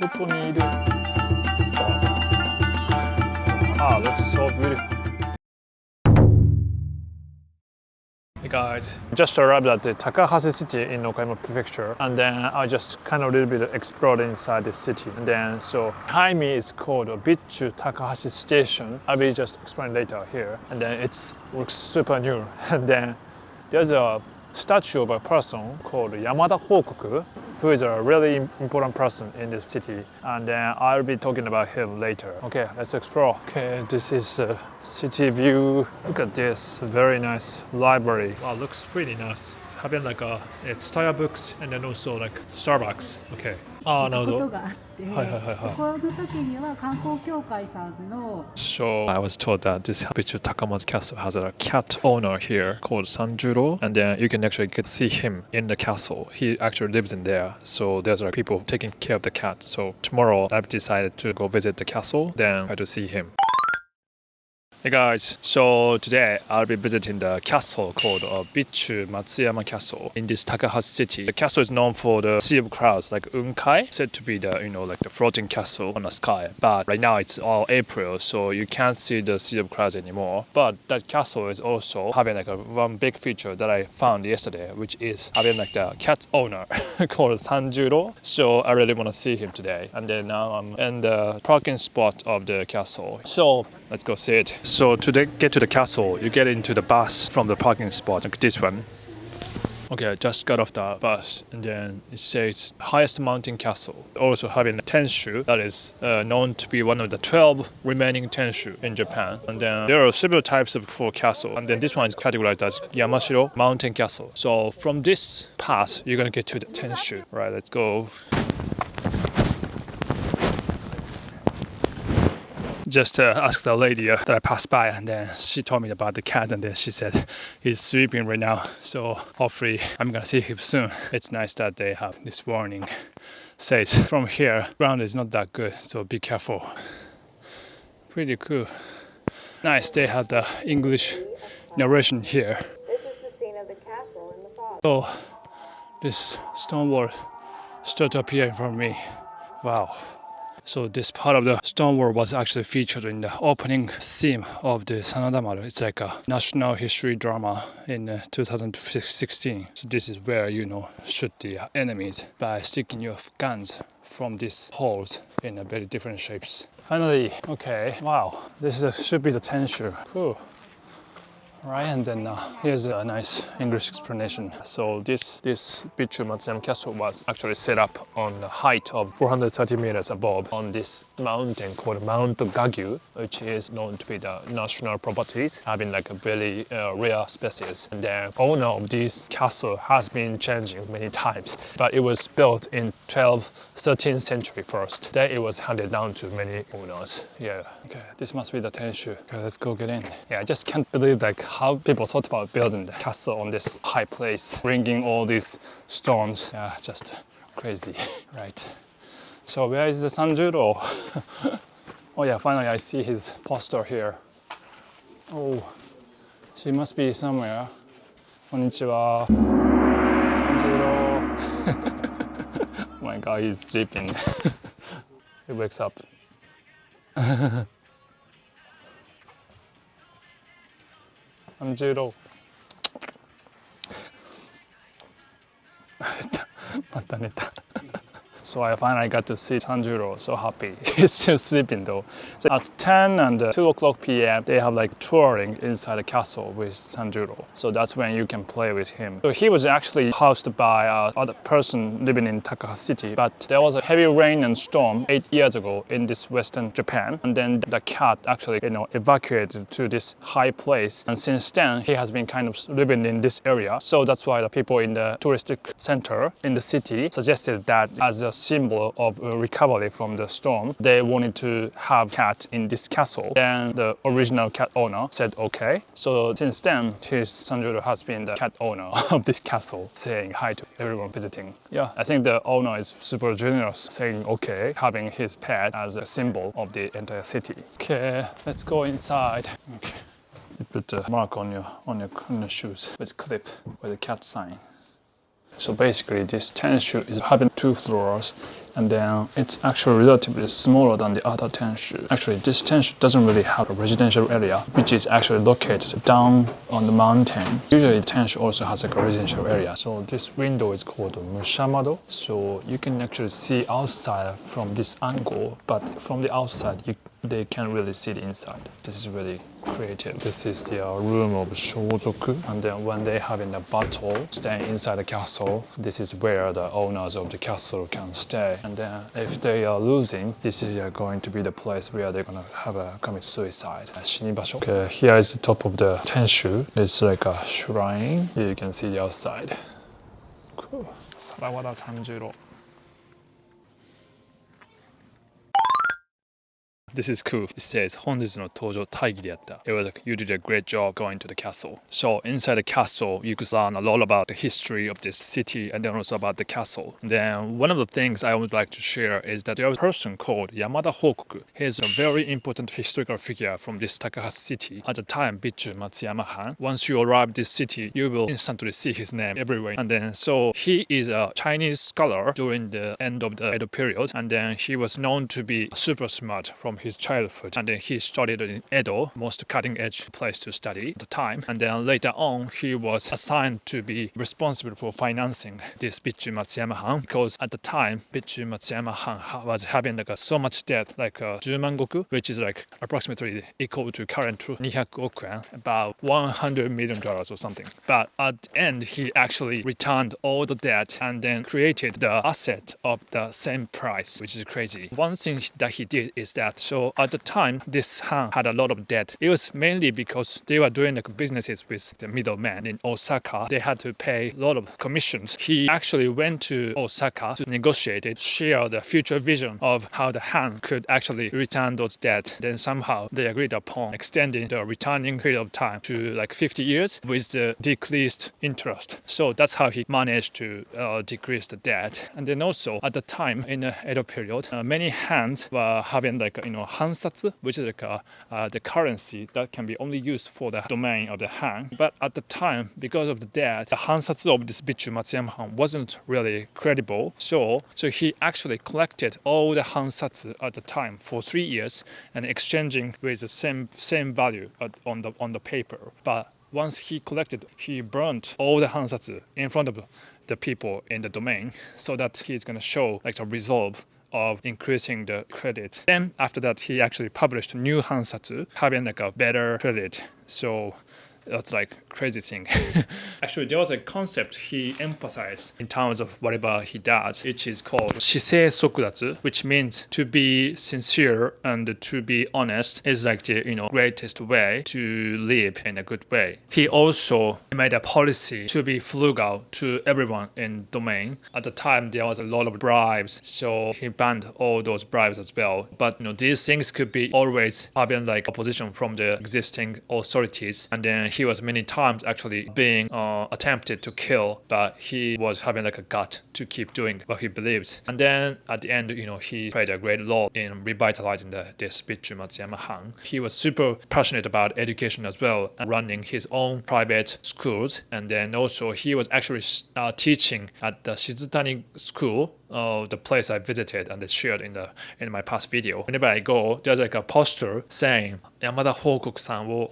外にいる。Ah, looks so beautiful. Hey guys, just arrived at the Takahashi City in Okayama Prefecture, and then I just kind of a little bit explored inside the city. And then so behind me is called Bitchu Takahashi Station. I will just explain later here. And then it looks super new. And then there's a statue of a person called Yamada Hokoku, who is a really important person in this city, and then I'll be talking about him later. Okay, let's explore. Okay, this is a city view. Look at this, very nice library. Wow, looks pretty nice. Having like it's tire books and then also like Starbucks. Okay. ああ、なるほど。はいはいはいはい。ここの時には観光協会さんの So I was told that this Bitchu Takamatsu Castle has a cat owner here called Sanjuro, and then you can actually get see him in the castle. He actually lives in there, so there's like people taking care of the cat. So tomorrow I've decided to go visit the castle, then try to see him. Hey guys, so today I'll be visiting the castle called Bitchu Matsuyama Castle in this Takahashi City. The castle is known for the sea of clouds like Unkai, said to be the like the floating castle on the sky. But right now it's all April, so you can't see the sea of clouds anymore. But that castle is also having like one big feature that I found yesterday, which is having like the cat owner called Sanjuro. So I really want to see him today. And then now I'm in the parking spot of the castle. So let's go see it. So to get to the castle, you get into the bus from the parking spot, like this one. Okay, I just got off the bus, and then it says highest mountain castle. Also having a tenshu that is known to be one of the 12 remaining tenshu in Japan. And then there are several types of full castle, and then this one is categorized as Yamashiro Mountain Castle. So from this pass, you're gonna get to the tenshu. Right, let's go. Just asked the lady that I passed by, and then she told me about the cat, and then she said he's sleeping right now, so hopefully I'm gonna see him soon. It's nice that they have this warning. Says from here ground is not that good, so be careful. Pretty cool. Nice, they have the English narration here. This is the scene of the castle in the fog. So this stone wall started to appear in front of me. Wow. So this part of the stone wall was actually featured in the opening theme of the Sanada Maru. It's like a national history drama in 2016. So this is where shoot the enemies by sticking your guns from these holes in very different shapes. Finally, okay, wow, this should be the tenshu. Cool. Right, and then here's a nice English explanation. So this Bitchu Matsuyama Castle was actually set up on the height of 430 meters above on this mountain called Mount Gagyu, which is known to be the national properties, having like a very rare species. And the owner of this castle has been changing many times, but it was built in 12th, 13th century first. Then it was handed down to many owners. Yeah, okay, this must be the tenshu. Okay, let's go get in. Yeah, I just can't believe like how people thought about building the castle on this high place, bringing all these stones. Yeah, just crazy, right? So where is the Sanjuro? Oh yeah, finally I see his poster here. Oh, she must be somewhere. Konnichiwa. Sanjuro. Oh my god, he's sleeping. He wakes up. Sanjuro. また寝た。So I finally got to see Sanjuro, so happy. He's still sleeping though. So at 10 and 2 o'clock p.m. they have like touring inside the castle with Sanjuro. So that's when you can play with him. So he was actually housed by other person living in Takahashi City, but there was a heavy rain and storm 8 years ago in this western Japan, and then the cat actually evacuated to this high place, and since then he has been kind of living in this area. So that's why the people in the touristic center in the city suggested that as a symbol of recovery from the storm, they wanted to have cat in this castle. Then the original cat owner said okay. So since then, his Sanjuro has been the cat owner of this castle, saying hi to everyone visiting. Yeah, I think the owner is super generous, saying okay, having his pet as a symbol of the entire city. Okay, let's go inside. Okay, you put the mark on your shoes with clip with the cat sign. So basically this tenshu is having 2 floors, and then it's actually relatively smaller than the other tenshu. Actually, this tenshu doesn't really have a residential area, which is actually located down on the mountain. Usually tenshu also has like a residential area. So this window is called mushamado. So you can actually see outside from this angle, but from the outside they can't really see the inside. This is really creative. This is the room of shozoku, and then when they having a battle, staying inside the castle, this is where the owners of the castle can stay. And then if they are losing, this is going to be the place where they're gonna have a commit suicide. Shinibasho. Okay, here is the top of the tenshu. It's like a shrine. Here you can see the outside. Cool. Sarawara Sanjuro. This is cool. It says 本日の登場大儀であった. It was like you did a great job going to the castle. So inside the castle, you could learn a lot about the history of this city and then also about the castle. Then one of the things I would like to share is that there was a person called Yamada Hokoku. He is a very important historical figure from this Takahashi City. At the time, Bitchu Matsuyama Han. Once you arrive this city, you will instantly see his name everywhere. And then so he is a Chinese scholar during the end of the Edo period. And then he was known to be super smart from his childhood, and then he studied in Edo, most cutting-edge place to study at the time. And then later on, he was assigned to be responsible for financing this Bitchu Matsuyama Han, because at the time, Bitchu Matsuyama Han was having like so much debt, like 10万石, which is like approximately equal to current 200 oku yen, about $100 million or something. But at the end, he actually returned all the debt and then created the asset of the same price, which is crazy. One thing that he did is that, so at the time, this Han had a lot of debt. It was mainly because they were doing like businesses with the middleman in Osaka. They had to pay a lot of commissions. He actually went to Osaka to negotiate it, share the future vision of how the Han could actually return those debt. Then somehow they agreed upon extending the returning period of time to like 50 years with the decreased interest. So that's how he managed to decrease the debt. And then also at the time in the Edo period, many Hans were having like hansatsu, which is like the currency that can be only used for the domain of the Han. But at the time, because of the debt, the hansatsu of this Bitchu Matsuyama Han wasn't really credible. So he actually collected all the hansatsu at the time for 3 years and exchanging with the same value on the paper. But once he collected, he burnt all the hansatsu in front of the people in the domain, so that he's going to show like a resolve of increasing the credit. Then after that, he actually published new hansatsu, having like a better credit. So that's like crazy thing. Actually, there was a concept he emphasized in terms of whatever he does, which is called shisei sokudatsu, which means to be sincere and to be honest is like the greatest way to live in a good way. He also made a policy to be frugal to everyone in domain. At the time, there was a lot of bribes, so he banned all those bribes as well. But these things could be always having like opposition from the existing authorities, and then he was many times actually being attempted to kill, but he was having like a gut to keep doing what he believes. And then at the end, he played a great role in revitalizing this Bitchu Matsuyama Han. He was super passionate about education as well, and running his own private schools. And then also he was actually teaching at the Shizutani school, the place I visited and shared in my past video. Whenever I go, there's like a poster saying Yamada Hokoku-san wo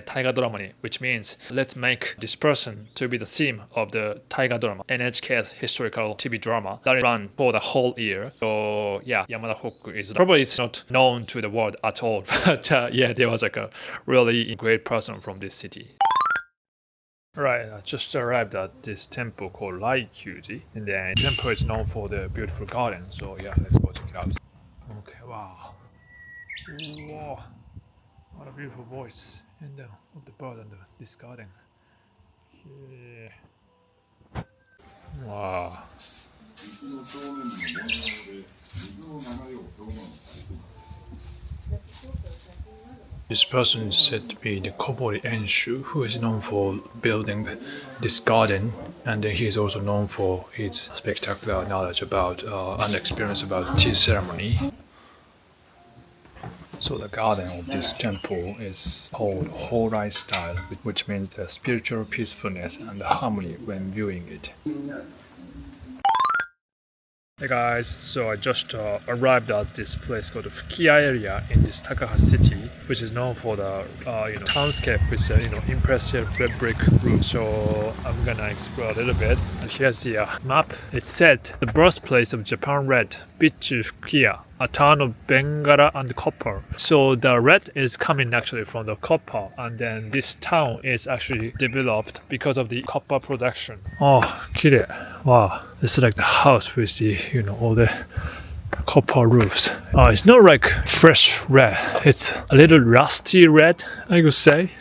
Taiga drama, which means let's make this person to be the theme of the Taiga drama, NHK's historical TV drama that ran for the whole year. So yeah, Yamada Hoku is probably it's not known to the world at all, but yeah, there was like a really great person from this city. Right, I just arrived at this temple called Laikyuji, and the temple is known for the beautiful garden. So yeah, let's go check it out. Okay, wow. Whoa. What a beautiful voice of the bird and this garden. Yeah. Wow. This person is said to be the Kobori Enshu, who is known for building this garden, and he is also known for his spectacular knowledge about and experience about tea ceremony. So the garden of this temple is called Horai style, which means the spiritual peacefulness and harmony when viewing it. Hey guys, so I just arrived at this place called the Fukiya area in this Takahashi City, which is known for the townscape with impressive red brick roof. So I'm gonna explore a little bit. And here's the map. It said the birthplace of Japan red, Bitchu Fukiya, a town of Bengara and copper. So the red is coming actually from the copper, and then this town is actually developed because of the copper production. Oh, 綺麗. Wow, this is like the house with the all the copper roofs. It's not like fresh red, it's a little rusty red, I could say.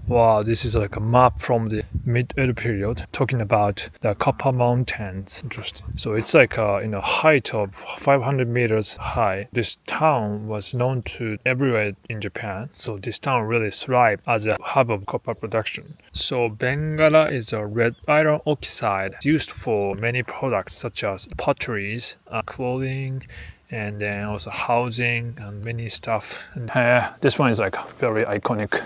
Wow, this is like a map from the mid-Edo period talking about the Copper Mountains. Interesting. So it's like a height of 500 meters high. This town was known to everywhere in Japan. So this town really thrived as a hub of copper production. So Bengara is a red iron oxide used for many products such as potteries, clothing, and then also housing and many stuff. And this one is like very iconic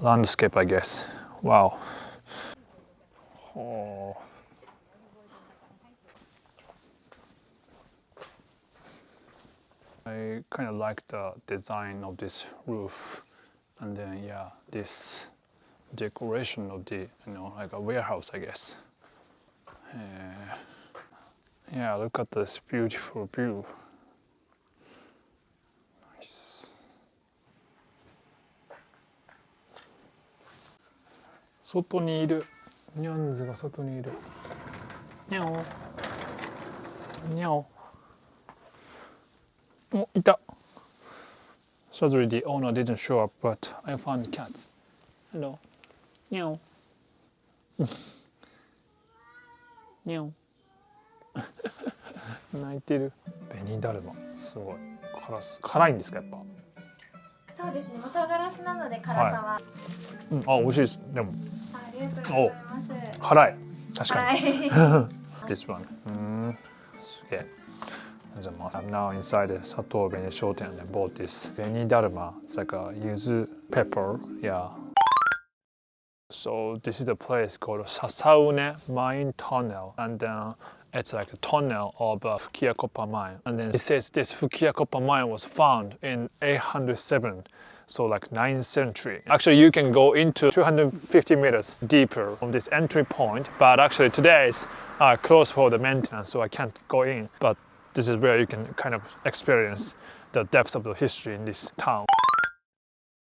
landscape, I guess. Wow. Oh. I kind of like the design of this roof, and then this decoration of the like a warehouse, I guess. Yeah, look at this beautiful view. Nice. 外にいる。ニャンズが外にいる。ニャオ。ニャオ。お、いた。Sadly, the owner didn't show up, but I found cats. Hello. ニャオ。ニャオ。泣いてる。紅だるま。すごい。辛いんですか、やっぱ。そうですね。元辛子なので辛さは。あ、美味しいです。でも。ありがとうございます。辛い。確かに。This one. すげえ。I'm now inside the Sato Beni Shoten and I bought this Beni Daruma. It's like a yuzu pepper. Yeah. So this is a place called Sasaune Mine Tunnel, and it's like a tunnel of Fukiya copper mine. And then it says this Fukiya copper mine was found in 807. So like 9th century. Actually, you can go into 250 meters deeper from this entry point, but actually today it's closed for the maintenance, so I can't go in. But this is where you can kind of experience the depth of the history in this town.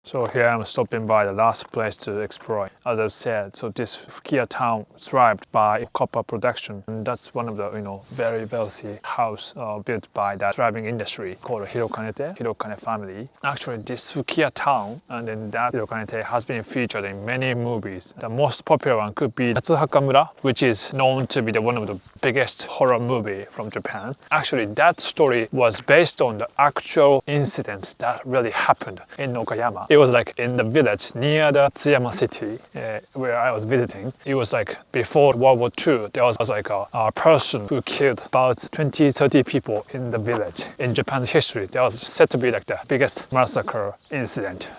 So here I'm stopping by the last place to explore. As I've said, so this Fukiya town thrived by copper production, and that's one of the very wealthy house built by that thriving industry called Hirokane family. Actually, this Fukiya town and then that Hirokane has been featured in many movies. The most popular one could be Natsuhakamura, which is known to be one of the biggest horror movie from Japan. Actually, that story was based on the actual incident that really happened in Okayama. It was like in the village near the Matsuyama City where I was visiting. It was like before World War II. There was like a person who killed about 20-30 people in the village. In Japan's history, that was said to be like the biggest massacre incident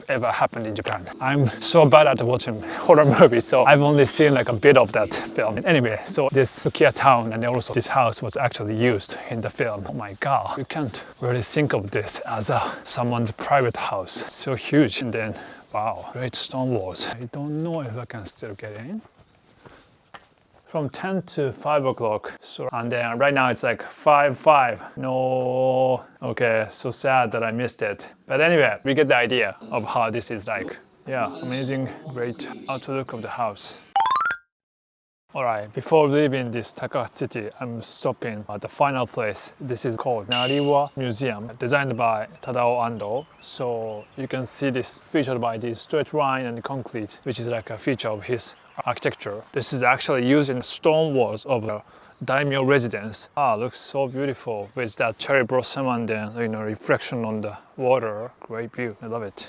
ever happened in Japan. I'm so bad at watching horror movies, so I've only seen like a bit of that film. Anyway, so this Fukiya town and also this house was actually used in the film. Oh my god, you can't really think of this as someone's private house. It's so huge. And then, wow, great stone walls. I don't know if I can still get in. From 10 to 5 o'clock. So, and then right now it's like 5:05. No, okay, so sad that I missed it. But anyway, we get the idea of how this is like. Yeah, amazing, great outlook of the house. Alright, before leaving this Takahashi City, I'm stopping at the final place. This is called Nariwa Museum, designed by Tadao Ando. So you can see this featured by this straight line and concrete, which is like a feature of his architecture. This is actually used in stone walls of a daimyo residence. Looks so beautiful with that cherry blossom and then reflection on the water. Great view, I love it.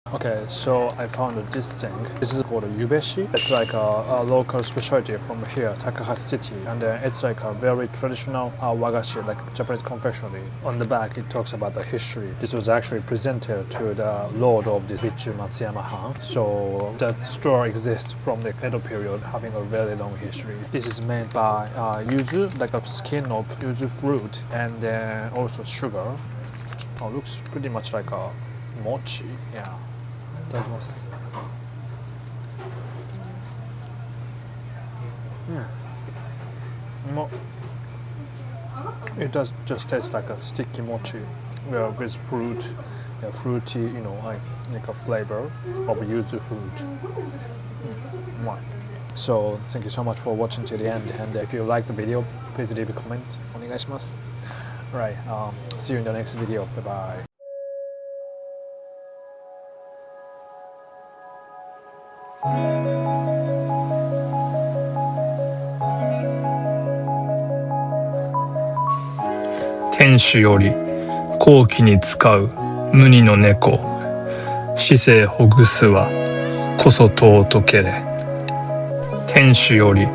Okay, so I found this thing. This is called a yubeshi. It's like a local specialty from here, Takahashi City, and it's like a very traditional wagashi, like Japanese confectionery. On the back, it talks about the history. This was actually presented to the lord of the Bitchu Matsuyama. So the store exists from the Edo period, having a very long history. This is made by yuzu, like a skin of yuzu fruit, and then also sugar. Oh, looks pretty much like a mochi. Yeah. いただきます。It does just taste like a sticky mochi with fruit, fruity, like a flavor of yuzu fruit. So thank you so much for watching to the end, and if you like the video, please leave a comment. お願いします。Alright, see you in the next video. Bye bye. Tenshu より後期に使う無二の猫姿勢ほぐすはこそ尊けれ天守より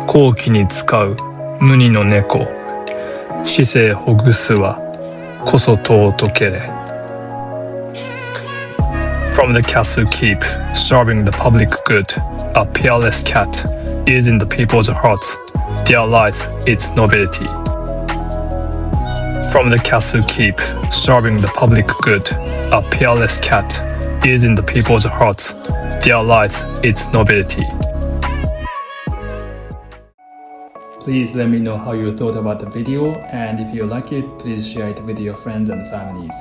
後期に使う無二の猫姿勢ほぐすはこそ尊けれ From the castle keep, serving the public good, a peerless cat is in the people's hearts, there lies its nobility. From the castle keep, serving the public good, a peerless cat is in the people's hearts, there lies its nobility. Please let me know how you thought about the video, and if you like it, please share it with your friends and families.